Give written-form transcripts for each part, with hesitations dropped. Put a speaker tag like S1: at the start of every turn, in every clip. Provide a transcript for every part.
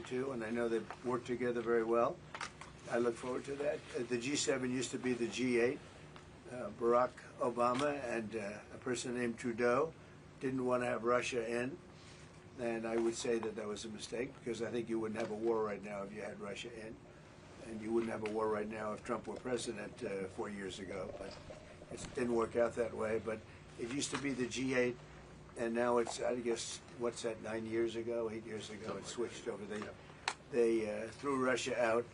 S1: too, and I know they've worked together very well. I look forward to that. The G7 used to be the G8. Barack Obama and a person named Trudeau didn't want to have Russia in, and I would say that that was a mistake, because I think you wouldn't have a war right now if you had Russia in, and you wouldn't have a war right now if Trump were president 4 years ago. But it didn't work out that way. But it used to be the G8, and now it's, I guess, what's that, 8 years ago, it switched over. They threw Russia out,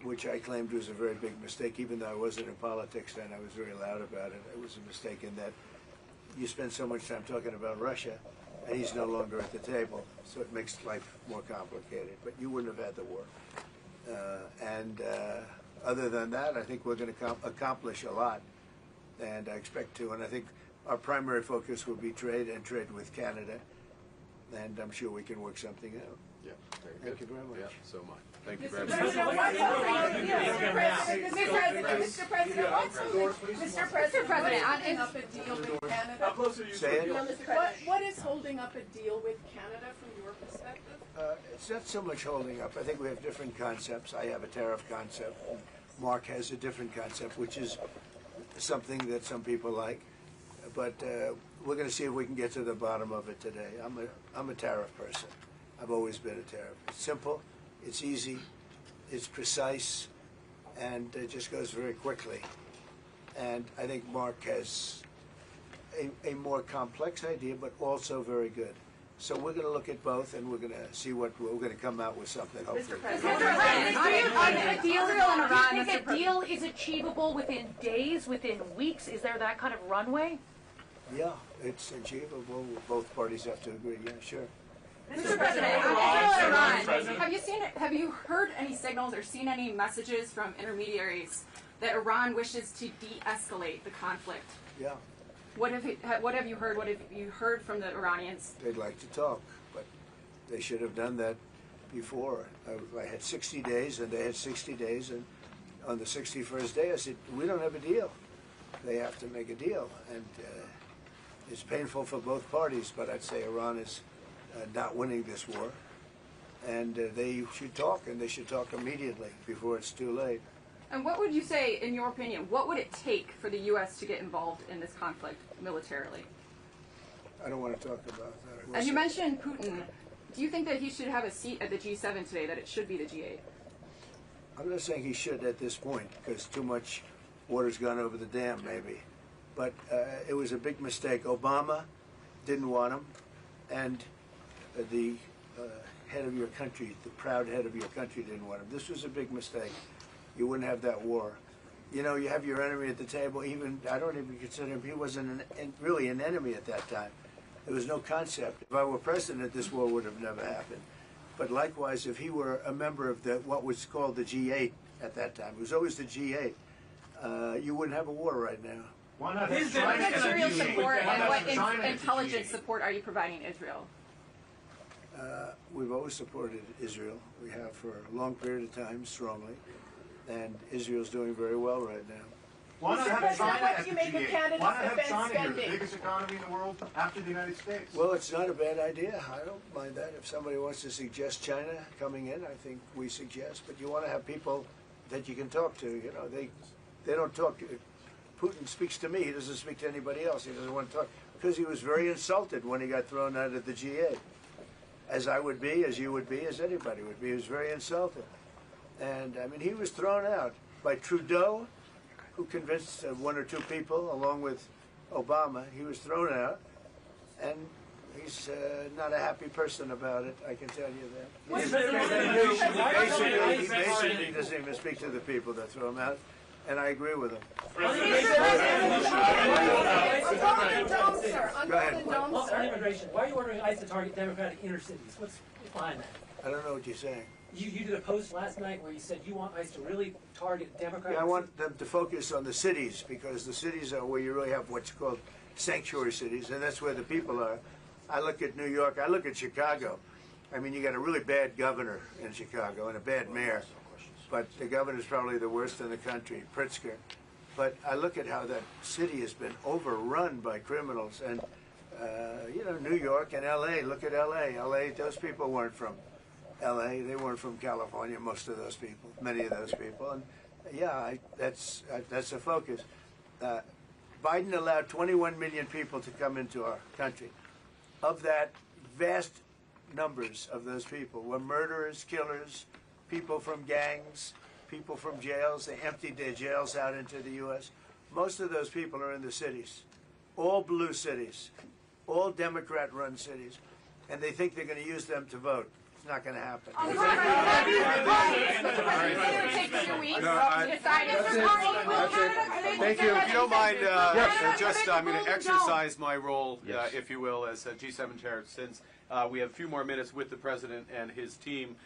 S1: which I claimed was a very big mistake. Even though I wasn't in politics then, I was very loud about it. It was a mistake in that you spend so much time talking about Russia, and he's no longer at the table, so it makes life more complicated. But you wouldn't have had the war. Other than that, I think we're going to accomplish a lot, and I expect to. And I think our primary focus will be trade, and trade with Canada, and I'm sure we can work something out.
S2: Yeah, very
S1: Thank
S2: good.
S1: you very much.
S2: Yeah, so much. Thank you very
S3: Mr.
S2: much.
S3: President, up a deal with Canada. What is holding up a deal with Canada from your perspective?
S1: It's not so much holding up. I think we have different concepts. I have a tariff concept. Mark has a different concept, which is something that some people like. But we're going to see if we can get to the bottom of it today. I'm a tariff person. I've always been a tariff. It's simple, it's easy, it's precise, and it just goes very quickly. And I think Mark has a more complex idea, but also very good. So we're going to look at both, and we're going to see what we're going to come out with something. Hopefully.
S4: Mr. President, do you think a deal is achievable within days, within weeks? Is there that kind of runway?
S1: Yeah, it's achievable. Both parties have to agree. Yeah, sure.
S5: Mr. President, on Iran, have you heard any signals or seen any messages from intermediaries that Iran wishes to de-escalate the conflict?
S1: Yeah.
S5: What have you heard? What have you heard from the Iranians?
S1: They'd like to talk, but they should have done that before. I had 60 days, and they had 60 days, and on the 61st day I said, we don't have a deal. They have to make a deal, and it's painful for both parties, but I'd say Iran is not winning this war, and they should talk, and they should talk immediately before it's too late.
S5: And what would you say, in your opinion, what would it take for the U.S. to get involved in this conflict militarily?
S1: I don't want to talk about that.
S5: And you mentioned Putin. Do you think that he should have a seat at the G7 today, that it should be the G8?
S1: I'm not saying he should at this point, because too much water's gone over the dam, maybe. But it was a big mistake. Obama didn't want him, and the head of your country, the proud head of your country, didn't want him. This was a big mistake. You wouldn't have that war. You know, you have your enemy at the table. Even I don't even consider him. He wasn't really an enemy at that time. There was no concept. If I were president, this war would have never happened. But likewise, if he were a member of what was called the G8 at that time, it was always the G8, you wouldn't have a war right now.
S5: Why not? What material support and what intelligence support are you providing Israel?
S1: We've always supported Israel. We have for a long period of time, strongly. And Israel's doing very well right now.
S3: Why not have China at the G8? Why not have China here, the biggest
S2: economy in the world after the United States?
S1: Well, it's not a bad idea. I don't mind that. If somebody wants to suggest China coming in, I think we suggest. But you want to have people that you can talk to. You know, they don't talk to. Putin speaks to me. He doesn't speak to anybody else. He doesn't want to talk because he was very insulted when he got thrown out of the G8. As I would be, as you would be, as anybody would be. He was very insulted. And, I mean, he was thrown out by Trudeau, who convinced one or two people, along with Obama. He was thrown out, and he's not a happy person about it, I can tell you that. He basically doesn't even speak to the people that threw him out, and I agree with him.
S3: Go ahead.
S6: On immigration, why are you ordering ICE to target Democratic inner cities? What's behind that?
S1: I don't know what you're saying.
S6: You did a post last night where you said you want ICE to really target Democratic.
S1: Yeah, I want them to focus on the cities, because the cities are where you really have what's called sanctuary cities, and that's where the people are. I look at New York, I look at Chicago. I mean, you got a really bad governor in Chicago and a bad mayor, but the governor's probably the worst in the country, Pritzker. But I look at how that city has been overrun by criminals, and you know, New York and L.A., look at L.A. L.A., those people weren't from L.A. They weren't from California, most of those people, many of those people. And yeah, that's the focus. Biden allowed 21 million people to come into our country. Of that, vast numbers of those people were murderers, killers, people from gangs, people from jails. They emptied their jails out into the U.S. Most of those people are in the cities, all blue cities, all Democrat-run cities, and they think they're going to use them to vote. It's not going to happen.
S2: Thank you. If you don't mind, I'm going to exercise my role, if you will, as G7 chair, since we have a few more minutes with the president and his team,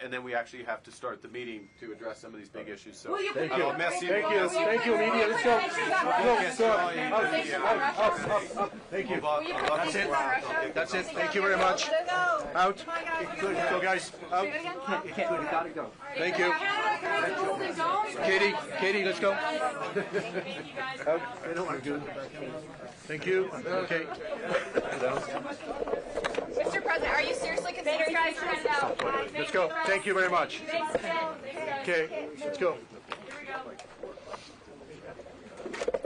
S2: and then we actually have to start the meeting to address some of these big issues. So,
S7: Thank you.
S2: Merci.
S7: Thank you, media. Let's go. Thank you. That's it. That's it. Thank you very much. Out. Go, guys. Out.
S1: Gotta go.
S7: Thank you. Katie, let's go.
S1: They don't want to do it.
S7: Thank you. Okay.
S5: Mr. President, are you seriously considering guys trying out?
S7: Let's go. Thank you very much. Okay, let's go.
S5: Here we go.